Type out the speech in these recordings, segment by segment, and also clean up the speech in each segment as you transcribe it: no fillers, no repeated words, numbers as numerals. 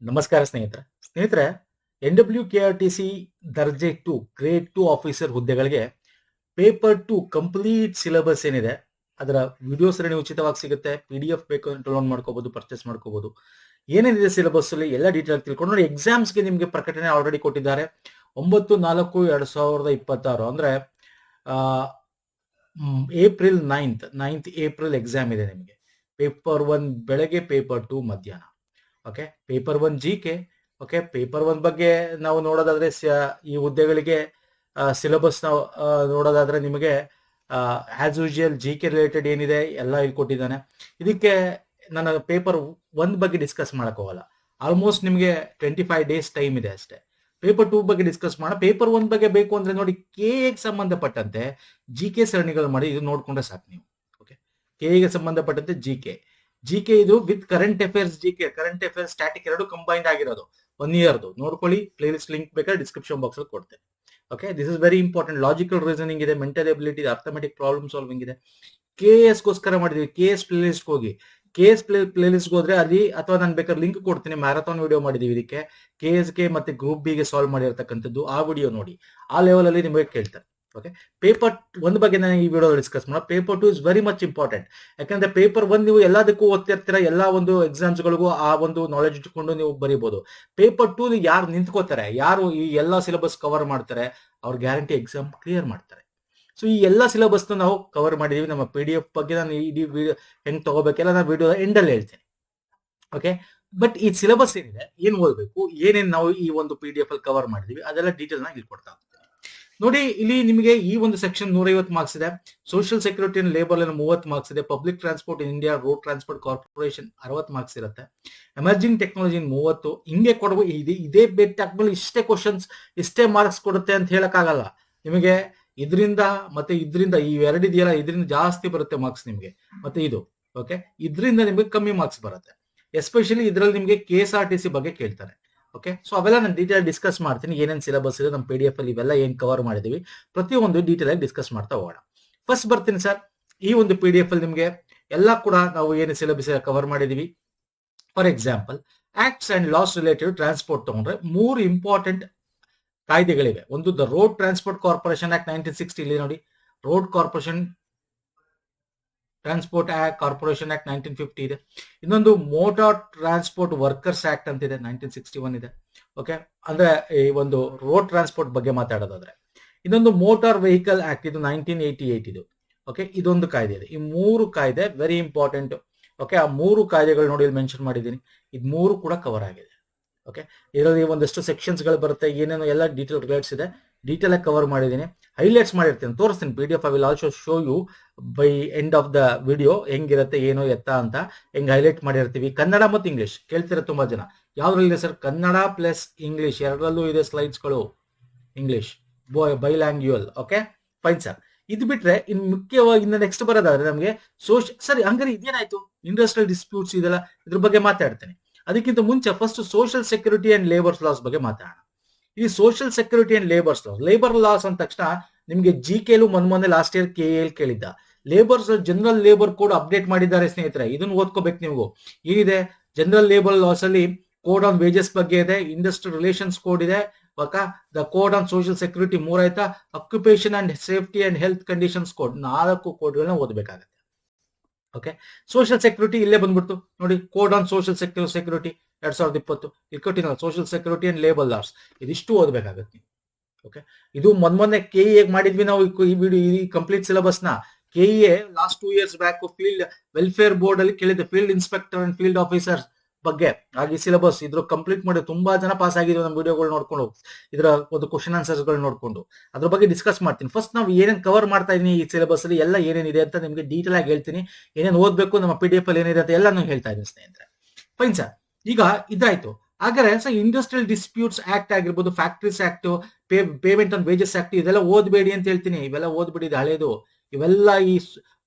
ನಮಸ್ಕಾರ ಸ್ನೇಹಿತರೆ NWKRTC ದರ್ಜೆ 2 ಗ್ರೇಡ್ 2 ಆಫೀಸರ್ ಹುದ್ದೆಗಳಿಗೆ ಪೇಪರ್ 2 ಕಂಪ್ಲೀಟ್ ಸಿಲೆಬಸ್ ಏನಿದೆ ಅದರ ವಿಡಿಯೋ ಸರಣಿ ಉಚಿತವಾಗಿ ಸಿಗುತ್ತೆ. PDF ಬೇಕು ಡೌನ್ಲೋಡ್ ಮಾಡ್ಕೋಬಹುದು, ಪರ್ಚೇಸ್ ಮಾಡ್ಕೋಬಹುದು. ಏನೇನಿದೆ ಸಿಲೆಬಸ್ ಅಲ್ಲಿ ಎಲ್ಲ ಡೀಟೇಲ್ ತಿಳ್ಕೊಂಡು ನೋಡಿ. ಎಕ್ಸಾಮ್ಸ್ಗೆ ನಿಮಗೆ ಪ್ರಕಟಣೆ ಆಲ್ರೆಡಿ ಕೊಟ್ಟಿದ್ದಾರೆ. 9/4/2026 ಅಂದ್ರೆ ಏಪ್ರಿಲ್ 9th ಏಪ್ರಿಲ್ ಎಕ್ಸಾಮ್ ಇದೆ ನಿಮಗೆ. ಪೇಪರ್ 1 ಬೆಳಗ್ಗೆ, ಪೇಪರ್ 2 ಮಧ್ಯಾಹ್ನ. Okay, paper 1 GK. Okay, paper 1 ಬಗ್ಗೆ ನಾವು ನೋಡೋದಾದ್ರೆ ಈ ಹುದ್ದೆಗಳಿಗೆ ಸಿಲೆಬಸ್ ನಾವು ನೋಡೋದಾದ್ರೆ ನಿಮಗೆ ಆಸ್ ಯೂಶುವಲ್ GK ರಿಲೇಟೆಡ್ ಏನಿದೆ ಎಲ್ಲ ಇಲ್ಲಿ ಕೊಟ್ಟಿದ್ದಾನೆ. ಇದಕ್ಕೆ ನಾನು ಪೇಪರ್ 1 ಬಗ್ಗೆ ಡಿಸ್ಕಸ್ ಮಾಡಕ್ ಹೋಗಲ್ಲ. ಆಲ್ಮೋಸ್ಟ್ ನಿಮಗೆ 25 ಡೇಸ್ ಟೈಮ್ ಇದೆ ಅಷ್ಟೇ. ಪೇಪರ್ 2 ಬಗ್ಗೆ ಡಿಸ್ಕಸ್ ಮಾಡೋಣ. ಪೇಪರ್ 1 ಬಗ್ಗೆ ಬೇಕು ಅಂದ್ರೆ ನೋಡಿ, KA ಗೆ ಸಂಬಂಧಪಟ್ಟಂತೆ GK ಸರಣಿಗಳು ಮಾಡಿ ಇದು ನೋಡ್ಕೊಂಡ್ರೆ ಸಾಕು ನೀವು. ಓಕೆ, KA ಗೆ ಸಂಬಂಧಪಟ್ಟಂತೆ GK ಇದು with current affairs. Current affairs static ಎರಡು ಕಂಬೈನ್ಡ್ ಆಗಿರೋದು 1 ಇಯರ್ದು. ನೋಡ್ಕೊಳ್ಳಿ, ಪ್ಲೇಲಿಸ್ಟ್ ಲಿಂಕ್ ಬೇಕಾದ್ರೆ ಡಿಸ್ಕ್ರಿಪ್ಷನ್ ಬಾಕ್ಸ್ ಅಲ್ಲಿ ಕೊಡ್ತೇನೆ. Okay, this is very important. Logical reasoning ಇದೆ, ಮೆಂಟಲ್ ಎಬಿಲಿಟಿ ಇದೆ, ಅರ್ಥಮೆಟಿಕ್ ಪ್ರಾಬ್ಲಮ್ ಸಾಲ್ವಿಂಗ್ ಇದೆ. KS ಗೋಸ್ಕರ ಮಾಡಿದೀವಿ. KS ಪ್ಲೇಲಿಸ್ಟ್ ಹೋಗಿ, KS ಪ್ಲೇಲಿಸ್ಟ್ ಹೋದ್ರೆ ಅಲ್ಲಿ, ಅಥವಾ ನಾನು ಬೇಕಾದ್ರೆ ಲಿಂಕ್ ಕೊಡ್ತೀನಿ, ಮ್ಯಾರಥಾನ್ ವಿಡಿಯೋ ಮಾಡಿದೀವಿ ಇದಕ್ಕೆ. KS ಗೆ ಮತ್ತೆ ಗ್ರೂಪ್ B ಗೆ ಸಾಲ್ವ್ ಮಾಡಿರ್ತಕ್ಕಂಥದ್ದು ಆ ವಿಡಿಯೋ ನೋಡಿ. ಆ ಲೆವೆಲ್ ಅಲ್ಲಿ ನಿಮಗೆ ಕೇಳ್ತಾರೆ. ಓಕೆ, ಪೇಪರ್ 1 ಬಗ್ಗೆ ನಾನು ಈ ವಿಡಿಯೋ ಡಿಸ್ಕಸ್ ಮಾಡೋಣ. Paper 2 is very much important. ಯಾಕಂದ್ರೆ ಪೇಪರ್ 1 ನೀವು ಎಲ್ಲದಕ್ಕೂ ಓದ್ತಿರ್ತೀರಾ, ಎಲ್ಲಾ ಒಂದು ಎಕ್ಸಾಮ್ಸ್ ಗಳಿಗೂ ಆ ಒಂದು ನಾಲೆಜ್ ಇಟ್ಕೊಂಡು ನೀವು ಬರೀಬಹುದು. ಪೇಪರ್ 2 ಯಾರು ನಿಂತ್ಕೋತಾರೆ, ಯಾರು ಈ ಎಲ್ಲಾ ಸಿಲೆಬಸ್ ಕವರ್ ಮಾಡ್ತಾರೆ, ಅವ್ರ ಗ್ಯಾರಂಟಿ ಎಕ್ಸಾಮ್ ಕ್ಲಿಯರ್ ಮಾಡ್ತಾರೆ. ಸೊ ಈ ಎಲ್ಲಾ ಸಿಲೆಬಸ್ ನಾವು ಕವರ್ ಮಾಡಿದೀವಿ. ನಮ್ಮ PDF ಬಗ್ಗೆ ನಾನು ಇಡೀ ವಿಡಿಯೋ ಹೆಂಗ್ ತಗೋಬೇಕೆಲ್ಲ ನಾನು ವಿಡಿಯೋ ಎಂಡ್ ಅಲ್ಲಿ ಹೇಳ್ತೇನೆ. ಓಕೆ, ಬಟ್ ಈ ಸಿಲೆಬಸ್ ಏನಿದೆ, ಏನ್ ಓದ್ಬೇಕು, ಏನೇನ್ ನಾವು ಈ ಒಂದು PDF ಅಲ್ಲಿ ಕವರ್ ಮಾಡಿದೀವಿ, ಅದೆಲ್ಲ ಡೀಟೇಲ್ ನ ಇಲ್ಲಿ ಕೊಡ್ತಾ ಹೋಗ್ತೀನಿ. ನೋಡಿ, ಇಲ್ಲಿ ನಿಮಗೆ ಈ ಒಂದು ಸೆಕ್ಷನ್ 150 ಮಾರ್ಕ್ಸ್ ಇದೆ. Social security and labour 30 marks ಇದೆ. Public transport in India road transport corporation 60 marks ಇರುತ್ತೆ. Emerging technology 30. ಹಿಂಗೆ ಕೊಡುವ ಇದೇ ಬೆಟ್ ಹಾಕ್ಮೇಲೆ ಇಷ್ಟೇ ಕ್ವಶನ್ಸ್, ಇಷ್ಟೇ ಮಾರ್ಕ್ಸ್ ಕೊಡುತ್ತೆ ಅಂತ ಹೇಳಕ್ಕಾಗಲ್ಲ. ನಿಮಗೆ ಇದರಿಂದ ಮತ್ತೆ ಇದರಿಂದ ಈ ಎರಡಿದೆಯಲ್ಲ, ಇದರಿಂದ ಜಾಸ್ತಿ ಬರುತ್ತೆ ಮಾರ್ಕ್ಸ್ ನಿಮಗೆ. ಮತ್ತೆ ಇದು ಓಕೆ, ಇದರಿಂದ ನಿಮಗೆ ಕಮ್ಮಿ ಮಾರ್ಕ್ಸ್ ಬರುತ್ತೆ. ಎಸ್ಪೆಷಲಿ ಇದರಲ್ಲಿ ನಿಮಗೆ KSRTC ಬಗ್ಗೆ ಕೇಳ್ತಾರೆ. ಓಕೆ, ಸೊ ಅವೆಲ್ಲ ನಾನು ಡೀಟೇಲ್ ಡಿಸ್ಕಸ್ ಮಾಡ್ತೀನಿ. ಏನೇನು ಸಿಲೆಬಸ್ ಇದೆ ನಮ್ಮ PDF ಅಲ್ಲಿ, ಇವೆಲ್ಲ ಏನ್ ಕವರ್ ಮಾಡಿದೀವಿ ಪ್ರತಿಯೊಂದು ಡೀಟೇಲ್ ಆಗಿ ಡಿಸ್ಕಸ್ ಮಾಡ್ತಾ ಹೋಗೋಣ. ಫಸ್ಟ್ ಬರ್ತೀನಿ ಸರ್, ಈ ಒಂದು PDF ಅಲ್ಲಿ ನಿಮಗೆ ಎಲ್ಲ ಕೂಡ ನಾವು ಏನು ಸಿಲೆಬಸ್ ಕವರ್ ಮಾಡಿದೀವಿ. For example, acts and loss related transport ತಗೊಂಡ್ರೆ 3 ಇಂಪಾರ್ಟೆಂಟ್ ಕಾಯ್ದೆಗಳಿವೆ. ಒಂದು the road transport corporation act 1960, ಇಲ್ಲಿ ನೋಡಿ, road corporation transport corporation act 1950 ಇದೆ. ಇನ್ನೊಂದು ಮೋಟಾರ್ ಟ್ರಾನ್ಸ್ಪೋರ್ಟ್ ವರ್ಕರ್ಸ್ ಆಕ್ಟ್ ಅಂತ ಇದೆ, 1961 ಇದೆ. ಓಕೆ, ಅಂದ್ರೆ ಈ ಒಂದು ರೋಡ್ ಟ್ರಾನ್ಸ್ಪೋರ್ಟ್ ಬಗ್ಗೆ ಮಾತಾಡೋದಾದ್ರೆ. ಇನ್ನೊಂದು ಮೋಟಾರ್ ವೆಹಿಕಲ್ ಆಕ್ಟ್, ಇದು 1988 ಇದು. ಓಕೆ, ಇದೊಂದು ಕಾಯ್ದೆ ಇದೆ. ಈ 3 ಕಾಯ್ದೆ ವೆರಿ ಇಂಪಾರ್ಟೆಂಟ್. ಓಕೆ, ಆ 3 ಕಾಯ್ದೆಗಳು ನೋಡಿ ಇಲ್ಲಿ ಮೆನ್ಷನ್ ಮಾಡಿದ್ದೀನಿ. ಇದು 3 ಕೂಡ ಕವರ್ ಆಗಿದೆ. ಓಕೆ, ಇದರಲ್ಲಿ ಒಂದಷ್ಟು ಸೆಕ್ಷನ್ಸ್ ಗಳು ಬರುತ್ತೆ, ಏನೇನೋ ಎಲ್ಲ ಡೀಟೇಲ್ ರಿಲೇಟ್ಸ್ ಇದೆ. ಡೀಟೇಲ್ ಆಗಿ ಕವರ್ ಮಾಡಿದ್ದೀನಿ, ಹೈಲೈಟ್ಸ್ ಮಾಡಿರ್ತೀನಿ, ತೋರಿಸ್ತೀನಿ. PDF I will also show you by end of the video ಹೆಂಗಿರುತ್ತೆ, ಏನು ಎತ್ತ ಅಂತ ಹೆಂಗ್ ಹೈಲೈಟ್ ಮಾಡಿರ್ತೀವಿ. ಕನ್ನಡ ಮತ್ತು ಇಂಗ್ಲಿಷ್ ಕೇಳ್ತೀರಾ ತುಂಬಾ ಜನ. ಯಾವ್ದ್ರಲ್ಲಿದೆ ಸರ್? ಕನ್ನಡ ಪ್ಲಸ್ ಇಂಗ್ಲಿಷ್ ಎರಡರಲ್ಲೂ ಇದೆ ಸ್ಲೈಡ್ಸ್ಗಳು. English bilingual. Okay, fine sir. ಇದು ಬಿಟ್ರೆ ಇನ್ ಮುಖ್ಯವಾಗಿ ಇನ್ನು ನೆಕ್ಸ್ಟ್ ಬರೋದಾದ್ರೆ ನಮಗೆ ಸರಿ, ಹಂಗಾರೆ ಇದೇನಾಯ್ತು, ಇಂಡಸ್ಟ್ರಿಯಲ್ ಡಿಸ್ಪ್ಯೂಟ್ಸ್ ಇದೆಲ್ಲ, ಇದ್ರ ಬಗ್ಗೆ ಮಾತಾಡ್ತೇನೆ. ಅದಕ್ಕಿಂತ ಮುಂಚೆ first social security and labours loss ಬಗ್ಗೆ ಮಾತಾಡೋಣ. ಈ social security and labours loss, labour loss ಅಂದ ತಕ್ಷಣ ನಿಮಗೆ GKಲು ಮೊನ್ನೆ ಲಾಸ್ಟ್ ಇಯರ್ KL ಕೇಳಿದ್ದ. Labours general labour code update ಮಾಡಿದ್ದಾರೆ ಸ್ನೇಹಿತರೆ, ಇದನ್ನು ಓದ್ಕೋಬೇಕು ನೀವು. ಏನಿದೆ ಜನರಲ್ ಲೇಬರ್ ಲಾಸ್ ಅಲ್ಲಿ? ಕೋಡ್ ಆನ್ ವೇಜಸ್ ಬಗ್ಗೆ ಇದೆ, ಇಂಡಸ್ಟ್ರಿಯಲ್ ರಿಲೇಷನ್ಸ್ ಕೋಡ್ ಇದೆ, the code on social security 3 ಆಯ್ತಾ, occupation and safety and health conditions code 4 ಕೋಡ್ಗಳನ್ನ ಓದಬೇಕಾಗತ್ತೆ. Okay, social security ಇಲ್ಲೇ ಬಂದ್ಬಿಡ್ತು ನೋಡಿ, ಕೋಡ್ ಆನ್ ಸೋಷಿಯಲ್ ಸೆಕ್ಯೂರಿಟಿ 2020 ಇಲ್ಲಿ ಕೊಟ್ಟಿನ social security and labour laws, ಇದಿಷ್ಟು ಓದಬೇಕಾಗತ್ತೆ. ಓಕೆ, ಇದು ಮೊನ್ನೆ KE ಮಾಡಿದ್ವಿ ನಾವು ಈ ವಿಡಿಯೋ, ಈ ಕಂಪ್ಲೀಟ್ ಸಿಲೆಬಸ್ ನ. KE last 2 years back field welfare board ಅಲ್ಲಿ ಕೇಳಿದೆ, field inspector and field officer ಬಗ್ಗೆ ಆಗಿ ಸಿಲೆಬಸ್. ಇದ್ರ ಕಂಪ್ಲೀಟ್ ಮಾಡಿ ತುಂಬಾ ಜನ ಪಾಸ್ ಆಗಿದ್ರು ನಮ್ಮ ವಿಡಿಯೋಗಳು ನೋಡ್ಕೊಂಡು, ಇದರ ಒಂದು ಕ್ವಶನ್ ಆನ್ಸರ್ಸ್ ಗಳು ನೋಡ್ಕೊಂಡು. ಅದ್ರ ಬಗ್ಗೆ ಡಿಸ್ಕಸ್ ಮಾಡ್ತೀನಿ. ಫಸ್ಟ್ ನಾವು ಏನೇನು ಕವರ್ ಮಾಡ್ತಾ ಇದೀನಿ ಈ ಸಿಲೆಬಸ್ ಅಲ್ಲಿ, ಎಲ್ಲ ಏನೇನಿದೆ ಅಂತ ನಿಮಗೆ ಡೀಟೇಲ್ ಆಗಿ ಹೇಳ್ತೀನಿ. ಏನೇನು ಓದ್ಬೇಕು, ನಮ್ಮ PDF ಅಲ್ಲಿ ಏನಿದೆ ಅಂತ ಎಲ್ಲ ಹೇಳ್ತಾ ಇದ್ದೀನಿ ಸ್ನೇಹಿತರೆ. ಫೈನ್ ಸರ್, ಈಗ ಇದಾಯ್ತು. ಹಾಗಾದ್ರೆ ಸರ್, ಇಂಡಸ್ಟ್ರಿಯಲ್ ಡಿಸ್ಪ್ಯೂಟ್ಸ್ ಆಕ್ಟ್ ಆಗಿರ್ಬೋದು, factories act, payment on wages act, ಇದೆಲ್ಲ ಓದ್ಬೇಡಿ ಅಂತ ಹೇಳ್ತೀನಿ. ಇವೆಲ್ಲ ಓದ್ಬಿಡಿ, ಹಳೇದು. ಇವೆಲ್ಲ ಈ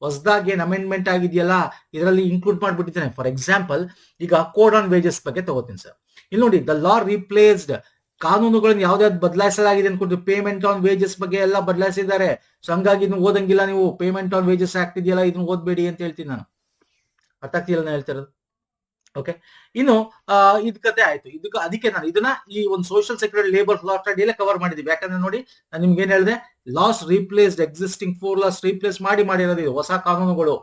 ಹೊಸದಾಗಿ ಏನ್ ಅಮೆಂಡ್ಮೆಂಟ್ ಆಗಿದೆಯಲ್ಲ, ಇದರಲ್ಲಿ ಇನ್ಕ್ಲೂಡ್ ಮಾಡ್ಬಿಟ್ಟಿದ್ದೇನೆ. ಫಾರ್ ಎಕ್ಸಾಂಪಲ್, ಈಗ ಕೋಡ್ ಆನ್ ವೇಜಸ್ ಬಗ್ಗೆ ತಗೋತೀನಿ ಸರ್. ಇಲ್ಲಿ ನೋಡಿ, ದ ಲಾ ರಿಪ್ಲೇಸ್ಡ್, ಕಾನೂನುಗಳನ್ನು ಯಾವ್ದಾವ್ದು ಬದಲಾಯಿಸಲಾಗಿದೆ ಅನ್ಕೊಂಡು ಪೇಮೆಂಟ್ ಆನ್ ವೇಜಸ್ ಬಗ್ಗೆ ಎಲ್ಲ ಬದಲಾಯಿಸಿದ್ದಾರೆ. ಸೊ ಹಂಗಾಗಿ ಇದನ್ನು ಓದಂಗಿಲ್ಲ ನೀವು. ಪೇಮೆಂಟ್ ಆನ್ ವೇಜಸ್ ಆಕ್ಟ್ ಇದೆಯಲ್ಲ, ಇದನ್ನ ಓದ್ಬೇಡಿ ಅಂತ ಹೇಳ್ತೀನಿ ನಾನು. ಅರ್ಥ ಆಗ್ತಿಲ್ಲ ನಾನು ಹೇಳ್ತಿರೋದು? ಓಕೆ, ಇನ್ನು ಇದ್ ಕತೆ ಆಯ್ತು. ಅದಕ್ಕೆ ನಾನು ಇದನ್ನ ಈ ಒಂದು ಸೋಷಿಯಲ್ ಸೆಕ್ಯೂರಿಟಿ ಲೇಬರ್ ಲಾಸ್ ಅಡಿಯಲ್ಲೇ ಕವರ್ ಮಾಡಿದೀವಿ. ಯಾಕಂದ್ರೆ ನೋಡಿ, ನಾನು ನಿಮ್ಗೆ ಏನ್ ಹೇಳಿದೆ, laws replaced existing 4 laws replace ಮಾಡಿರೋದು ಇದು ಹೊಸ ಕಾನೂನುಗಳು.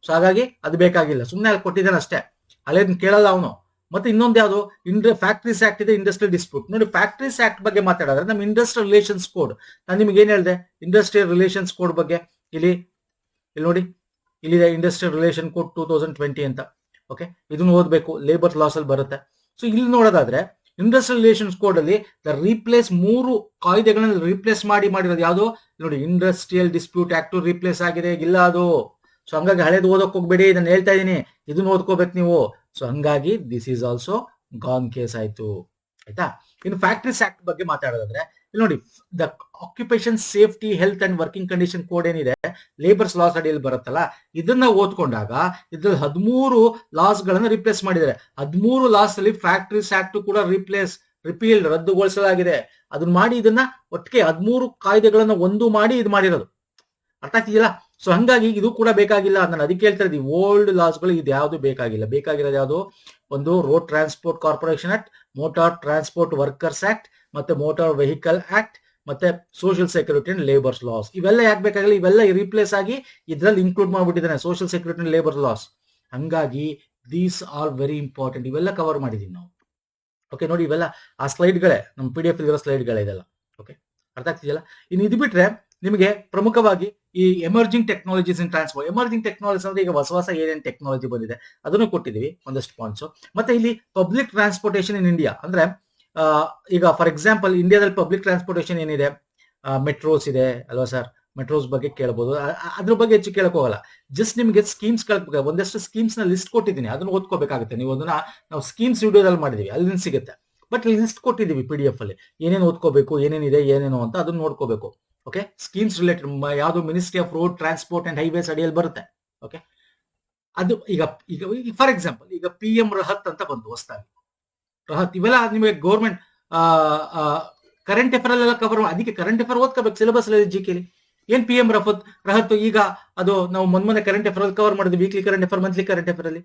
ಸೊ ಹಾಗಾಗಿ ಅದು ಬೇಕಾಗಿಲ್ಲ, ಸುಮ್ಮನೆ ಅಲ್ಲಿ ಕೊಟ್ಟಿದ್ದಾನೆ ಅಷ್ಟೇ, ಅಲ್ಲೇನ್ ಕೇಳಲ್ಲ ಅವನು. ಮತ್ತೆ ಇನ್ನೊಂದು ಯಾವುದು, ಫ್ಯಾಕ್ಟ್ರೀಸ್ ಆಕ್ಟ್ ಇದೆ, ಇಂಡಸ್ಟ್ರಿಯಲ್ ಡಿಸ್ಪ್ಯೂಟ್. ನೋಡಿ, ಫ್ಯಾಕ್ಟ್ರೀಸ್ ಆಕ್ಟ್ ಬಗ್ಗೆ ಮಾತಾಡಿದ್ರೆ ನಮ್ಮ ಇಂಡಸ್ಟ್ರಿಯಲ್ ರಿಲೇಷನ್ಸ್ ಕೋಡ್, ನಾನು ನಿಮ್ಗೆ ಏನ್ ಹೇಳಿದೆ, ಇಂಡಸ್ಟ್ರಿಯಲ್ ರಿಲೇಷನ್ಸ್ ಕೋಡ್ ಬಗ್ಗೆ ಇಲ್ಲಿ ನೋಡಿ, ಇಲ್ಲಿದೆ ಇಂಡಸ್ಟ್ರಿಯಲ್ ರಿಲೇಷನ್ ಕೋಡ್ 2020 ಅಂತ. ಓಕೆ, ಇದನ್ನು ಓದಬೇಕು, ಲೇಬರ್ ಲಾಸ್ ಅಲ್ಲಿ ಬರುತ್ತೆ. ಸೊ ಇಲ್ಲಿ ನೋಡೋದಾದ್ರೆ ಇಂಡಸ್ಟ್ರಿಯಲ್ ರಿಲೇಷನ್ಸ್ ಕೋಡ್ ಅಲ್ಲಿ ರೀಪ್ಲೇಸ್ 3 ಕಾಯ್ದೆಗಳನ್ನ ರೀಪ್ಲೇಸ್ ಮಾಡಿರೋದು ಯಾವುದು ನೋಡಿ, ಇಂಡಸ್ಟ್ರಿಯಲ್ ಡಿಸ್ಪ್ಯೂಟ್ ಆಕ್ಟ್ ರೀಪ್ಲೇಸ್ ಆಗಿದೆ, ಇಲ್ಲ ಅದು. ಸೊ ಹಂಗಾಗಿ ಹಳೇದು ಓದಕ್ ಹೋಗ್ಬೇಡಿ, ಇದನ್ನ ಹೇಳ್ತಾ ಇದೀನಿ, ಇದನ್ನ ಓದ್ಕೋಬೇಕು ನೀವು. ಸೊ ಹಂಗಾಗಿ this is also gone case ಆಯ್ತು, ಆಯ್ತಾ. ಇನ್ನು ಫ್ಯಾಕ್ಟ್ರೀಸ್ ಆಕ್ಟ್ ಬಗ್ಗೆ ಮಾತಾಡೋದಾದ್ರೆ ಇಲ್ಲಿ ನೋಡಿ, the occupation safety health and working condition code ಏನಿದೆ, ಲೇಬರ್ಸ್ ಲಾಸ್ ಅಡಿಯಲ್ಲಿ ಬರುತ್ತಲ್ಲ, ಇದನ್ನ ಓದ್ಕೊಂಡಾಗ ಇದ್ರಲ್ಲಿ 13 ಲಾಸ್ ಗಳನ್ನ ರಿಪ್ಲೇಸ್ ಮಾಡಿದ್ದಾರೆ. 13 ಲಾಸ್ ಅಲ್ಲಿ ಫ್ಯಾಕ್ಟ್ರೀಸ್ ಆಕ್ಟ್ ಕೂಡ ರಿಪೀಲ್ಡ್, ರದ್ದುಗೊಳಿಸಲಾಗಿದೆ. ಅದನ್ನ ಮಾಡಿ ಇದನ್ನ ಒಟ್ಟಿಗೆ 13 ಕಾಯ್ದೆಗಳನ್ನ ಒಂದು ಮಾಡಿ ಇದು ಮಾಡಿರೋದು, ಅರ್ಥ ಆಗ್ತಿದೆಯಲ್ಲ. ಸೊ ಹಂಗಾಗಿ ಇದು ಕೂಡ ಬೇಕಾಗಿಲ್ಲ. ನಾನು ಅದಕ್ಕೆ ಹೇಳ್ತಾ ಇದ್ದೀವಿ, ಓಲ್ಡ್ ಲಾಸ್ಗಳು ಇದು ಯಾವುದು ಬೇಕಾಗಿಲ್ಲ. ಬೇಕಾಗಿರೋದು ಯಾವುದು, ಒಂದು road transport corporation act, motor transport workers act, ಮತ್ತೆ ಮೋಟಾರ್ ವೆಹಿಕಲ್ ಆಕ್ಟ್, ಮತ್ತೆ social security and labours laws. ಇವೆಲ್ಲ ಯಾಕೆ ಬೇಕಾಗಿಲ್ಲ, ಇವೆಲ್ಲ ರೀಪ್ಲೇಸ್ ಆಗಿ ಇದ್ರಲ್ಲಿ ಇನ್ಕ್ಲೂಡ್ ಮಾಡ್ಬಿಟ್ಟಿದ್ದಾನೆ, social security and labour laws. ಹಂಗಾಗಿ ದೀಸ್ ಆರ್ ವೆರಿ ಇಂಪಾರ್ಟೆಂಟ್, ಇವೆಲ್ಲ ಕವರ್ ಮಾಡಿದೀವಿ ನಾವು. ಓಕೆ, ನೋಡಿ ಇವೆಲ್ಲ ಆ ಸ್ಲೈಡ್ಗಳೇ, ನಮ್ಮ PDF ಇರೋ ಸ್ಲೈಡ್ಗಳೇ ಇದೆಲ್ಲ. ಓಕೆ, ಅರ್ಥ ಆಗ್ತಿದೆಯಲ್ಲ. ಇನ್ನು ಇದು ಬಿಟ್ರೆ ನಿಮಗೆ ಪ್ರಮುಖವಾಗಿ ಈ ಎಮರ್ಜಿಂಗ್ ಟೆಕ್ನಾಲಜೀಸ್ ಇನ್ ಟ್ರಾನ್ಸ್ಪೋರ್ಟ್. ಎಮರ್ಜಿಂಗ್ ಟೆಕ್ನಾಲಜೀಸ್ ಅಂದ್ರೆ ಈಗ ಹೊಸ ಏನೇನು ಟೆಕ್ನಾಲಜಿ ಬಂದಿದೆ ಅದನ್ನು ಕೊಟ್ಟಿದ್ದೀವಿ, ಒಂದಷ್ಟು ಪಾಯಿಂಟ್ಸ್. ಮತ್ತೆ ಇಲ್ಲಿ ಪಬ್ಲಿಕ್ ಟ್ರಾನ್ಸ್ಪೋರ್ಟೇಷನ್ ಇನ್ ಇಂಡಿಯಾ ಅಂದ್ರೆ ಈಗ ಫಾರ್ ಎಕ್ಸಾಂಪಲ್ ಇಂಡಿಯಾದಲ್ಲಿ ಪಬ್ಲಿಕ್ ಟ್ರಾನ್ಸ್ಪೋರ್ಟೇಷನ್ ಏನಿದೆ, ಮೆಟ್ರೋಸ್ ಇದೆ ಅಲ್ವಾ ಸರ್, ಮೆಟ್ರೋಸ್ ಬಗ್ಗೆ ಕೇಳಬಹುದು. ಅದ್ರ ಬಗ್ಗೆ ಹೆಚ್ಚು ಕೇಳಕ್ ಹೋಗಲ್ಲ, ಜಸ್ಟ್ ನಿಮಗೆ ಸ್ಕೀಮ್ಸ್ ಕೇಳಬೇಕು. ಒಂದಷ್ಟು ಸ್ಕೀಮ್ಸ್ ನ ಲಿಸ್ಟ್ ಕೊಟ್ಟಿದ್ದೀನಿ, ಅದನ್ನ ಓದ್ಕೋಬೇಕಾಗುತ್ತೆ ನೀವು. ಅದನ್ನ ನಾವು ಸ್ಕೀಮ್ಸ್ ವಿಡಿಯೋದಲ್ಲಿ ಮಾಡಿದೀವಿ, ಅಲ್ಲಿ ಸಿಗುತ್ತೆ. ಬಟ್ ಲಿಸ್ಟ್ ಕೊಟ್ಟಿದ್ದೀವಿ PDF ಅಲ್ಲಿ, ಏನೇನು ಓದ್ಕೋಬೇಕು, ಏನೇನಿದೆ ಏನೇನು ಅಂತ ಅದನ್ನ ನೋಡ್ಕೋಬೇಕು. ಓಕೆ, ಸ್ಕೀಮ್ಸ್ ರಿಲೇಟೆಡ್ ಯಾವುದು ministry of road transport and highways ಅಡಿಯಲ್ಲಿ ಬರುತ್ತೆ. ಓಕೆ, ಅದು ಈಗ ಫಾರ್ ಎಕ್ಸಾಂಪಲ್ ಈಗ PM ರಹತ್ ಅಂತ ಬಂತು ಹೊಸದಾಗಿ, ರಹತ್ ಇವೆಲ್ಲ ನಿಮಗೆ ಗೌರ್ಮೆಂಟ್ ಕರೆಂಟ್ ಅಫೇರ್ ಎಲ್ಲ ಕವರ್. ಅದಕ್ಕೆ ಕರೆಂಟ್ ಅಫೇರ್ ಓದ್ಕೋಬೇಕು, ಸಿಲೆಬಸ್ GK ಏನ್ PM ರಹತ್. ಈಗ ಅದು ನಾವು ಮೊನ್ನೆ ಕರೆಂಟ್ ಅಫೇರ್ ಅಲ್ಲಿ ಕವರ್ ಮಾಡಿದ್ವಿ, weekly current affair, monthly current affair ಅಲ್ಲಿ.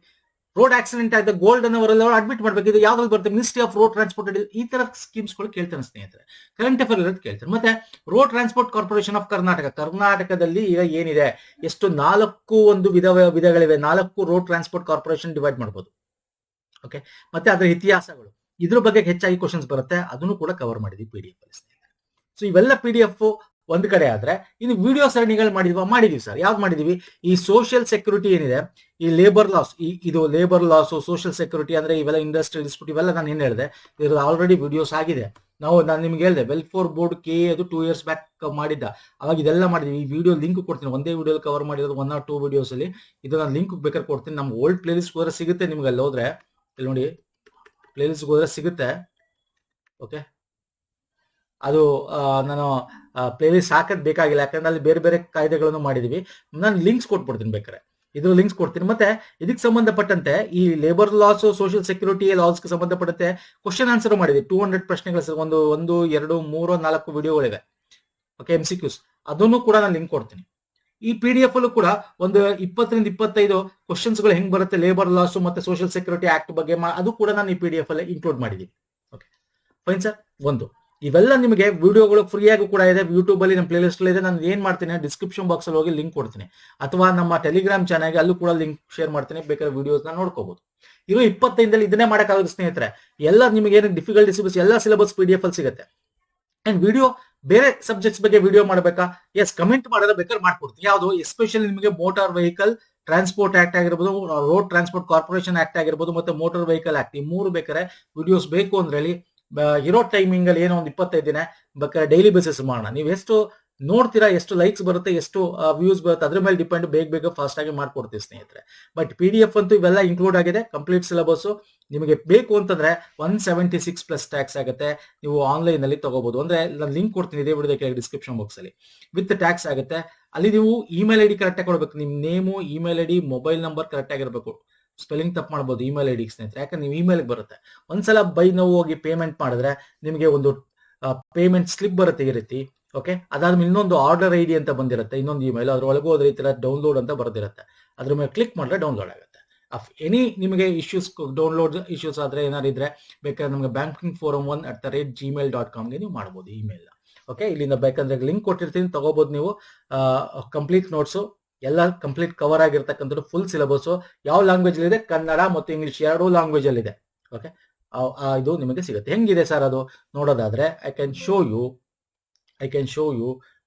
ರೋಡ್ ಆಕ್ಸಿಡೆಂಟ್ ಆಯ್ತು, ಗೋಲ್ಡ್ ಅವರೆಲ್ಲ ಅಡ್ಮಿಟ್ ಮಾಡ್ಬೇಕು, ಇದು ಯಾವ್ದು ಬರುತ್ತೆ, ಮಿನಿಸ್ಟ್ರಿ ಆಫ್ ರೋಡ್ ಟ್ರಾನ್ಸ್ಪೋರ್ಟ್. ಈ ತರ ಸ್ಕೀಮ್ಸ್ ಗಳು ಕೇಳ್ತಾನೆ ಸ್ನೇಹಿತರೆ, ಕರೆಂಟ್ ಅಫೇರ್ ಇರೋದು ಕೇಳ್ತಾರೆ. ಮತ್ತೆ ರೋಡ್ ಟ್ರಾನ್ಸ್ಪೋರ್ಟ್ ಕಾರ್ಪೊರೇಷನ್ ಆಫ್ ಕರ್ನಾಟಕದಲ್ಲಿ ಈಗ ಏನಿದೆ, ಎಷ್ಟು 4 ವಿಧಗಳಿವೆ, 4 ರೋಡ್ ಟ್ರಾನ್ಸ್ಪೋರ್ಟ್ ಕಾರ್ಪೊರೇಷನ್ ಡಿವೈಡ್ ಮಾಡಬಹುದು. ಓಕೆ, ಮತ್ತೆ ಅದರ ಇತಿಹಾಸಗಳು, ಇದ್ರ ಬಗ್ಗೆ ಹೆಚ್ಚಾಗಿ ಕ್ವಶನ್ಸ್ ಬರುತ್ತೆ, ಅದನ್ನು ಕೂಡ ಕವರ್ ಮಾಡಿದ್ವಿ PDF ಅಲ್ಲಿ. ಸೊ ಇವೆಲ್ಲ PDF ಒಂದ್ ಕಡೆ ಆದ್ರೆ, ಇನ್ನು ವಿಡಿಯೋ ಸರಣಿಗಳು ಮಾಡಿದೀವಿ ಸರ್. ಯಾವ್ದು ಮಾಡಿದೀವಿ, ಈ ಸೋಷಿಯಲ್ ಸೆಕ್ಯೂರಿಟಿ ಏನಿದೆ, ಈ ಲೇಬರ್ ಲಾಸ್, ಇದು ಲೇಬರ್ ಲಾಸ್, ಸೋಷಿಯಲ್ ಸೆಕ್ಯೂರಿಟಿ ಅಂದ್ರೆ ಇವೆಲ್ಲ ಇಂಡಸ್ಟ್ರಿಯಲ್ ಡಿಸ್ಪ್ಯೂಟ್, ಇವೆಲ್ಲ ನಾನು ಏನ್ ಹೇಳಿದೆ, ಇದ್ರ ಆಲ್ರೆಡಿ ವಿಡಿಯೋಸ್ ಆಗಿದೆ. ನಾನು ನಿಮ್ಗೆ ಹೇಳಿದೆ, ವೆಲ್ಫೇರ್ ಬೋರ್ಡ್ KA ಅದು 2 years ಬ್ಯಾಕ್ ಮಾಡಿದ್ದ, ಅವಾಗ ಇದೆಲ್ಲ ಮಾಡಿದ್ವಿ. ಈ ವಿಡಿಯೋ ಲಿಂಕ್ ಕೊಡ್ತೀನಿ, ಒಂದೇ ವಿಡಿಯೋ ಕವರ್ ಮಾಡಿರೋದು 1 or 2 ವಿಡಿಯೋಸ್ ಅಲ್ಲಿ. ಇದು ನಾನು ಲಿಂಕ್ ಬೇಕಾದ್ರೆ ಕೊಡ್ತೀನಿ, ನಮ್ಮ ಓಲ್ಡ್ ಪ್ಲೇ ಲಿಸ್ಟ್ ಹೋದ್ರೆ ಸಿಗುತ್ತೆ ನಿಮ್ಗೆ. ಅಲ್ಲಿ ಹೋದ್ರೆ ಇಲ್ಲಿ ನೋಡಿ, ಪ್ಲೇ ಲಿಸ್ಟ್ ಹೋದ್ರೆ ಸಿಗುತ್ತೆ. ಓಕೆ, ಅದು ನಾನು ಪ್ಲೇ ಲಿಸ್ಟ್ ಹಾಕೋದ್ ಬೇಕಾಗಿಲ್ಲ, ಯಾಕಂದ್ರೆ ಅಲ್ಲಿ ಬೇರೆ ಬೇರೆ ಕಾಯ್ದೆಗಳನ್ನು ಮಾಡಿದೀವಿ. ನಾನು ಲಿಂಕ್ಸ್ ಕೊಟ್ಬಿಡ್ತೀನಿ ಬೇಕಾರೆ, ಇದು ಲಿಂಕ್ಸ್ ಕೊಡ್ತೀನಿ. ಮತ್ತೆ ಇದಕ್ಕೆ ಸಂಬಂಧಪಟ್ಟಂತೆ ಈ ಲೇಬರ್ ಲಾಸ್, ಸೋಷಿಯಲ್ ಸೆಕ್ಯೂರಿಟಿ ಲಾಸ್ಗೆ ಸಂಬಂಧಪಟ್ಟಂತೆ ಕ್ವಶನ್ ಆನ್ಸರ್ ಮಾಡಿದ್ವಿ. 200 ಪ್ರಶ್ನೆಗಳ ಒಂದು 1, 2, 3, 4 ವಿಡಿಯೋಗಳಿವೆ. ಓಕೆ, MCQs, ಅದನ್ನು ಕೂಡ ನಾನು ಲಿಂಕ್ ಕೊಡ್ತೀನಿ. ಈ PDF ಅಲ್ಲೂ ಕೂಡ ಒಂದು 20 ರಿಂದ 25 ಕ್ವಶನ್ಸ್ ಗಳು ಹೆಂಗ್ ಬರುತ್ತೆ ಲೇಬರ್ ಲಾಸ್ ಮತ್ತೆ ಸೋಷಿಯಲ್ ಸೆಕ್ಯೂರಿಟಿ ಆಕ್ಟ್ ಬಗ್ಗೆ, ಅದು ಕೂಡ ನಾನು ಈ PDF ಅಲ್ಲಿ ಇನ್ಕ್ಲೂಡ್ ಮಾಡಿದೀನಿ. Okay fine sir. ಇವೆಲ್ಲ ನಿಮಗೆ ವಿಡಿಯೋಗಳು ಫ್ರೀ ಆಗಿ ಕೂಡ ಇದೆ, ಯೂಟ್ಯೂಬ್ ಅಲ್ಲಿ ನಮ್ಮ ಪ್ಲೇ ಲಿಸ್ಟ್ ಇದೆ. ನಾನು ಏನ್ ಮಾಡ್ತೀನಿ, ಡಿಸ್ಕ್ರಿಪ್ಷನ್ ಬಾಕ್ಸ್ ಅಲ್ಲಿ ಹೋಗಿ ಲಿಂಕ್ ಕೊಡ್ತೀನಿ, ಅಥವಾ ನಮ್ಮ ಟೆಲಿಗ್ರಾಮ್ ಚಾನಲ್ಗೆ ಅಲ್ಲೂ ಕೂಡ ಲಿಂಕ್ ಶೇರ್ ಮಾಡ್ತೀನಿ, ಬೇಕಾದ್ರೆ ವಿಡಿಯೋಸ್ ನ ನೋಡ್ಕೋಬಹುದು. ಇರೋ 25 ಇದನ್ನೇ ಮಾಡಕ್ಕಾಗುತ್ತೆ ಸ್ನೇಹಿತರೆ. ಎಲ್ಲ ನಿಮಗೆ ಏನು ಡಿಫಿಕಲ್ಟಿ ಎಲ್ಲ ಸಿಲೆಬಸ್ PDF ಅಲ್ಲಿ ಸಿಗುತ್ತೆ. ಅಂಡ್ ವಿಡಿಯೋ ಬೇರೆ ಸಬ್ಜೆಕ್ಟ್ಸ್ ಬಗ್ಗೆ ವಿಡಿಯೋ ಮಾಡಬೇಕಾ, ಎಸ್ ಕಮೆಂಟ್ ಮಾಡೋದು ಬೇಕಾದ್ರೆ ಮಾಡ್ಕೊಡ್ತೀನಿ. ಯಾವುದು ಎಸ್ಪೆಷಲಿ ನಿಮಗೆ ಮೋಟಾರ್ ವೆಹಿಕಲ್ ಟ್ರಾನ್ಸ್ಪೋರ್ಟ್ ಆಕ್ಟ್ ಆಗಿರ್ಬೋದು, ರೋಡ್ ಟ್ರಾನ್ಸ್ಪೋರ್ಟ್ ಕಾರ್ಪೊರೇಷನ್ ಆಕ್ಟ್ ಆಗಿರ್ಬೋದು, ಮತ್ತೆ ಮೋಟಾರ್ ವೆಹಿಕಲ್ ಆಕ್ಟ್, ಈ 3 ಬೇಕಾದ್ರೆ ವಿಡಿಯೋಸ್ ಬೇಕು ಅಂದ್ರೆ ಹೇಳಿ. ಇರೋ ಟೈಮಿಂಗ್ ಅಲ್ಲಿ ಏನೋ ಒಂದು 25 ದಿನ ಬೇಕಾದ್ರೆ ಡೈಲಿ ಬೇಸಿಸ್ ಮಾಡೋಣ. ನೀವು ಎಷ್ಟು ನೋಡ್ತೀರಾ, ಎಷ್ಟು ಲೈಕ್ಸ್ ಬರುತ್ತೆ, ಎಷ್ಟು ವ್ಯೂಸ್ ಬರುತ್ತೆ, ಅದ್ರ ಮೇಲೆ ಡಿಪೆಂಡ್. ಬೇಗ ಫಾಸ್ಟ್ ಆಗಿ ಮಾಡ್ಕೊಡ್ತೀವಿ ಸ್ನೇಹಿತರೆ. ಬಟ್ PDF ಅಂತೂ ಇವೆಲ್ಲ ಇನ್ಕ್ಲೂಡ್ ಆಗಿದೆ, ಕಂಪ್ಲೀಟ್ ಸಿಲೆಬಸ್. ನಿಮಗೆ ಬೇಕು ಅಂತಂದ್ರೆ 176 ಪ್ಲಸ್ ಟ್ಯಾಕ್ಸ್ ಆಗುತ್ತೆ. ನೀವು ಆನ್ಲೈನ್ ಅಲ್ಲಿ ತಗೋಬಹುದು. ಅಂದ್ರೆ ನಾನು ಲಿಂಕ್ ಕೊಡ್ತೀನಿ ಇದೇ ವಿಡಿಯೋದ ಡಿಸ್ಕ್ರಿಪ್ಷನ್ ಬಾಕ್ಸ್ ಅಲ್ಲಿ, ವಿತ್ ಟ್ಯಾಕ್ಸ್ ಆಗುತ್ತೆ. ಅಲ್ಲಿ ನೀವು ಇಮೇಲ್ ID ಕರೆಕ್ಟ್ ಆಗಿ ಕೊಡ್ಬೇಕು, ನಿಮ್ name, email ID, mobile number correct ಆಗಿರ್ಬೇಕು. ಸ್ಪೆಲ್ಲಿಂಗ್ ತಪ್ಪು ಮಾಡ್ಬೋದು ಇಮೇಲ್ ID ಸ್ನೇಹಿತರೆ, ಯಾಕಂದ್ರೆ ನೀವು ಇಮೇಲ್ ಬರುತ್ತೆ. ಒಂದ್ಸಲ ನಾವು ಹೋಗಿ ಪೇಮೆಂಟ್ ಮಾಡಿದ್ರೆ ನಿಮಗೆ ಒಂದು ಪೇಮೆಂಟ್ ಸ್ಲಿಪ್ ಬರುತ್ತೆ ಈ ರೀತಿ. ಓಕೆ, ಅದಾದ್ಮೇಲೆ ಇನ್ನೊಂದು ಆರ್ಡರ್ ID ಅಂತ ಬಂದಿರುತ್ತೆ, ಇನ್ನೊಂದು ಇಮೇಲ್. ಅದ್ರೊಳಗೆ ಹೋದ್ರೆ ಈ ತರ ಡೌನ್ಲೋಡ್ ಅಂತ ಬರ್ದಿರುತ್ತೆ, ಅದ್ರ ಮೇಲೆ ಕ್ಲಿಕ್ ಮಾಡಿದ್ರೆ ಡೌನ್ಲೋಡ್ ಆಗುತ್ತೆ. ಎನಿ ನಿಮಗೆ ಇಶ್ಯೂಸ್ ಡೌನ್ಲೋಡ್ ಇಶ್ಯೂಸ್ ಆದರೆ ಏನಾದ್ರು ಇದ್ರೆ ಬೇಕಾದ್ರೆ ನಮಗೆ bankingforum1@gmail.com ನೀವು ಮಾಡ್ಬೋದು ಇಮೇಲ್. ಓಕೆ, ಇಲ್ಲಿಂದ ಬೇಕಂದ್ರೆ ಲಿಂಕ್ ಕೊಟ್ಟಿರ್ತೀನಿ, ತಗೋಬಹುದು ನೀವು. ಕಂಪ್ಲೀಟ್ ನೋಟ್ಸು ಎಲ್ಲ ಕಂಪ್ಲೀಟ್ ಕವರ್ ಆಗಿರ್ತಕ್ಕಂಥದ್ದು, ಫುಲ್ ಸಿಲೆಬಸ್ ಯಾವ ಲ್ಯಾಂಗ್ವೇಜ್ ಇದೆ, ಕನ್ನಡ ಮತ್ತು ಇಂಗ್ಲಿಷ್ ಎರಡೂ ಲ್ಯಾಂಗ್ವೇಜ್ ಅಲ್ಲಿ ಇದೆ. ಓಕೆ, ಇದು ನಿಮಗೆ ಸಿಗುತ್ತೆ. ಹೆಂಗಿದೆ ಸರ್ ಅದು ನೋಡೋದಾದ್ರೆ I can show you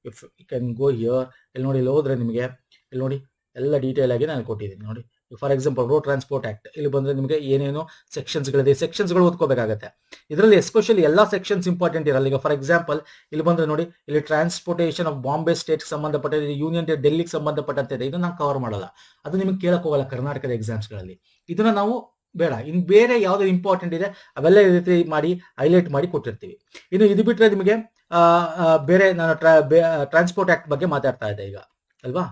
if you can go here. ಇಲ್ಲಿ ನೋಡಿ, ಇಲ್ಲಿ ಹೋದ್ರೆ ನಿಮಗೆ ಇಲ್ಲಿ ನೋಡಿ ಎಲ್ಲ ಡೀಟೇಲ್ ಆಗಿ ನಾನು ಕೊಟ್ಟಿದ್ದೀನಿ ನೋಡಿ. For example road transport act, ಇಲ್ಲಿ ಬಂದ್ರೆ ನಿಮಗೆ ಏನೇನು ಸೆಕ್ಷನ್ಸ್ಗಳಿದೆ, ಸೆಕ್ಷನ್ಸ್ಗಳು ಓದ್ಕೋಬೇಕಾಗತ್ತೆ. ಇದರಲ್ಲಿ ಎಸ್ಪೆಷಲಿ ಎಲ್ಲ ಸೆಕ್ಷನ್ಸ್ ಇಂಪಾರ್ಟೆಂಟ್ ಇರಲ್ಲ. ಈಗ ಫಾರ್ ಎಕ್ಸಾಂಪಲ್ ಇಲ್ಲಿ ಬಂದ್ರೆ ನೋಡಿ, ಇಲ್ಲಿ ಟ್ರಾನ್ಸ್ಪೋರ್ಟೇಷನ್ ಆಫ್ ಬಾಂಬೆ ಸ್ಟೇಟ್ ಸಂಬಂಧಪಟ್ಟ, ಯೂನಿಯನ್ ಡೆಲ್ಲಿಗೆ ಸಂಬಂಧಪಟ್ಟಂತೆ ಇದೆ. ಇದನ್ನ ನಾವು ಕವರ್ ಮಾಡಲ್ಲ, ಅದು ನಿಮಗೆ ಕೇಳಕ್ ಹೋಗಲ್ಲ ಕರ್ನಾಟಕದ ಎಕ್ಸಾಮ್ಸ್ಗಳಲ್ಲಿ. ಇದನ್ನ ನಾವು ಬೇಡ, ಇನ್ನು ಬೇರೆ ಯಾವ್ದು ಇಂಪಾರ್ಟೆಂಟ್ ಇದೆ ಅವೆಲ್ಲ ಈ ರೀತಿ ಮಾಡಿ ಹೈಲೈಟ್ ಮಾಡಿ ಕೊಟ್ಟಿರ್ತೀವಿ. ಇನ್ನು ಇದು ಬಿಟ್ರೆ ನಿಮಗೆ ಬೇರೆ ನಾನು ಟ್ರಾನ್ಸ್ಪೋರ್ಟ್ ಆಕ್ಟ್ ಬಗ್ಗೆ ಮಾತಾಡ್ತಾ ಇದ್ದೆ ಈಗ ಅಲ್ವಾ.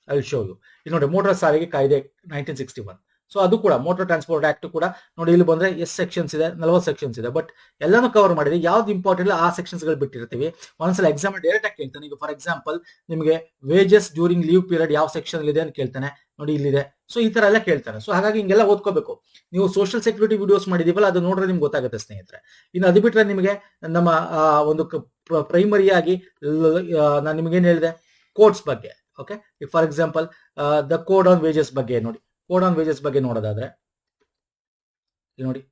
I will show you. ಇಲ್ಲಿ ನೋಡಿ, ಮೋಟಾರ್ ಸಾರಿಗೆ ಕಾಯ್ದೆ 1961. ಸೊ ಅದು ಕೂಡ ಮೋಟಾರ್ ಟ್ರಾನ್ಸ್ಪೋರ್ಟ್ ಆಕ್ಟ್ ಕೂಡ ನೋಡಿ, ಇಲ್ಲಿ ಬಂದ್ರೆ ಎಷ್ಟು ಸೆಕ್ಷನ್ಸ್ ಇದೆ, 40 ಸೆಕ್ಷನ್ಸ್ ಇದೆ. ಬಟ್ ಎಲ್ಲಾನು ಕವರ್ ಮಾಡಿದೆ. ಯಾವ್ದು ಇಂಪಾರ್ಟೆಂಟ್ ಇಲ್ಲ ಆ ಸೆಕ್ಷನ್ಸ್ ಗಳು ಬಿಟ್ಟಿರ್ತೀವಿ. ಒಂದ್ಸಲ ಎಕ್ಸಾಮ್ ಡೈರೆಕ್ಟ್ ಆಗಿ ಕೇಳ್ತಾನೆ. ಈಗ ಫಾರ್ ಎಕ್ಸಾಂಪಲ್ ನಿಮಗೆ ವೇಜಸ್ ಡ್ಯೂರಿಂಗ್ ಲೀವ್ ಪೀರಿಯಡ್ ಯಾವ ಸೆಕ್ಷನ್ ಇದೆ ಅಂತ ಕೇಳ್ತಾನೆ ನೋಡಿ, ಇಲ್ಲಿದೆ. ಸೊ ಈ ತರ ಎಲ್ಲ ಕೇಳ್ತಾನೆ. ಸೊ ಹಾಗಾಗಿ ಹಿಂಗೆಲ್ಲ ಓದ್ಕೋಬೇಕು. ನೀವು ಸೋಷಿಯಲ್ ಸೆಕ್ಯೂರಿಟಿ ವಿಡಿಯೋಸ್ ಮಾಡಿದೀವಲ್ಲ, ಅದು ನೋಡ್ರೆ ನಿಮ್ಗೆ ಗೊತ್ತಾಗುತ್ತೆ ಸ್ನೇಹಿತರೆ. ಇನ್ನು ಅದು ಬಿಟ್ರೆ ನಿಮಗೆ ನಮ್ಮ ಒಂದು ಪ್ರೈಮರಿಯಾಗಿ ನಾನು ನಿಮ್ಗೇನು ಹೇಳಿದೆ, ಕೋಡ್ಸ್ ಬಗ್ಗೆ. Okay, for example the code on wages ಬಗ್ಗೆ ನೋಡಿ. ಕೋಡ್ ಆನ್ ವೇಜಸ್ ಬಗ್ಗೆ ನೋಡೋದಾದ್ರೆ ಇಲ್ಲಿ ನೋಡಿ,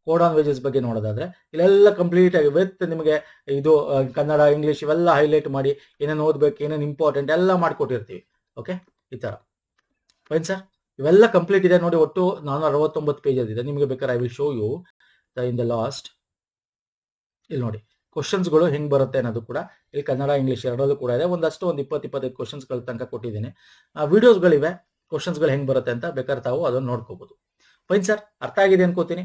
ಕೋಡ್ ಆನ್ ವೇಜಸ್ ಬಗ್ಗೆ ನೋಡೋದಾದ್ರೆ ಇಲ್ಲೆಲ್ಲ ಕಂಪ್ಲೀಟ್ ಆಗಿ ವಿತ್ ನಿಮಗೆ ಇದು ಕನ್ನಡ ಇಂಗ್ಲಿಷ್ ಇವೆಲ್ಲ ಹೈಲೈಟ್ ಮಾಡಿ ಏನೇನು ಓದ್ಬೇಕು, ಏನೇನು ಇಂಪಾರ್ಟೆಂಟ್ ಎಲ್ಲ ಮಾಡಿಕೊಟ್ಟಿರ್ತೀವಿ. ಓಕೆ, ಈ ತರ ಫೈನ್ ಸರ್. ಇವೆಲ್ಲ ಕಂಪ್ಲೀಟ್ ಇದೆ ನೋಡಿ. ಒಟ್ಟು 469 ಪೇಜಸ್ ಇದೆ. ನಿಮಗೆ ಬೇಕಾದ್ರೆ I will show you in the last. ಇಲ್ಲಿ ನೋಡಿ, ಕ್ವಶನ್ಸ್ಗಳು ಹೆಂಗ್ ಬರುತ್ತೆ ಅನ್ನೋದು ಕೂಡ ಇಲ್ಲಿ ಕನ್ನಡ ಇಂಗ್ಲಿಷ್ ಎರಡರಲ್ಲೂ ಕೂಡ ಇದೆ. ಒಂದು 20-25 ಕ್ವಶನ್ಸ್ಗಳ ತನಕ ಕೊಟ್ಟಿದ್ದೀನಿ. ವಿಡಿಯೋಸ್ಗಳಿವೆ, ಕ್ವಶನ್ಸ್ಗಳು ಹೆಂಗ್ ಬರುತ್ತೆ ಅಂತ ಬೇಕಾದ್ರೆ ತಾವು ಅದನ್ನು ನೋಡ್ಕೋಬಹುದು. ಫೈನ್ ಸರ್, ಅರ್ಥ ಆಗಿದೆ ಅನ್ಕೋತೀನಿ.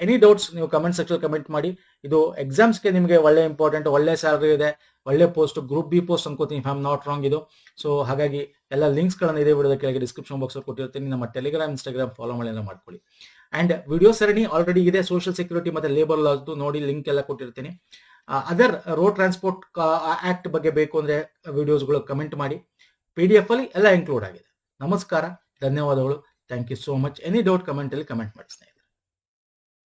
ಎನಿ ಡೌಟ್ಸ್ ನೀವು ಕಮೆಂಟ್ ಸೆಕ್ಷನ್ ಕಮೆಂಟ್ ಮಾಡಿ. ಇದು ಎಕ್ಸಾಮ್ಸ್ಗೆ ನಿಮಗೆ ಒಳ್ಳೆ ಇಂಪಾರ್ಟೆಂಟ್, ಒಳ್ಳೆ ಸ್ಯಾಲರಿ ಇದೆ, ಒಳ್ಳೆ ಪೋಸ್ಟ್, ಗ್ರೂಪ್ ಬಿ ಪೋಸ್ಟ್ ಅನ್ಕೋತೀನಿ, if I am not wrong ಇದು. ಸೊ ಹಾಗಾಗಿ ಎಲ್ಲ ಲಿಂಕ್ಸ್ಗಳನ್ನು ಇದೇ ವಿಡಿಯೋದ ಕೆಳಗೆ ಡಿಸ್ಕ್ರಿಪ್ಷನ್ ಬಾಕ್ಸ್ ಕೊಟ್ಟಿರ್ತೀನಿ. ನಮ್ಮ ಟೆಲಿಗ್ರಾಮ್, ಇನ್ಸ್ಟಾಗ್ರಾಮ್ ಫಾಲೋ ಮಾಡಿ ಎಲ್ಲ ಮಾಡ್ಕೊಳ್ಳಿ. ಅಂಡ್ ವಿಡಿಯೋ ಸರಣಿ ಆಲ್ರೆಡಿ ಇದೆ, ಸೋಷಿಯಲ್ ಸೆಕ್ಯೂರಿಟಿ ಮತ್ತೆ ಲೇಬರ್ ಲಾಸ್ದು ನೋಡಿ, ಲಿಂಕ್ ಎಲ್ಲ ಕೊಟ್ಟಿರ್ತೀನಿ. ಅದರ್ ರೋಡ್ ಟ್ರಾನ್ಸ್ಪೋರ್ಟ್ ಆಕ್ಟ್ ಬಗ್ಗೆ ಬೇಕು ಅಂದ್ರೆ ವಿಡಿಯೋಸ್ಗಳು ಕಮೆಂಟ್ ಮಾಡಿ. PDF ಅಲ್ಲಿ ಎಲ್ಲ ಇನ್ಕ್ಲೂಡ್ ಆಗಿದೆ. ನಮಸ್ಕಾರ, ಧನ್ಯವಾದಗಳು. Thank you so much. Any doubt comment ಅಲ್ಲಿ ಕಮೆಂಟ್ ಮಾಡಿ ಸ್ನೇಹಿತರೆ.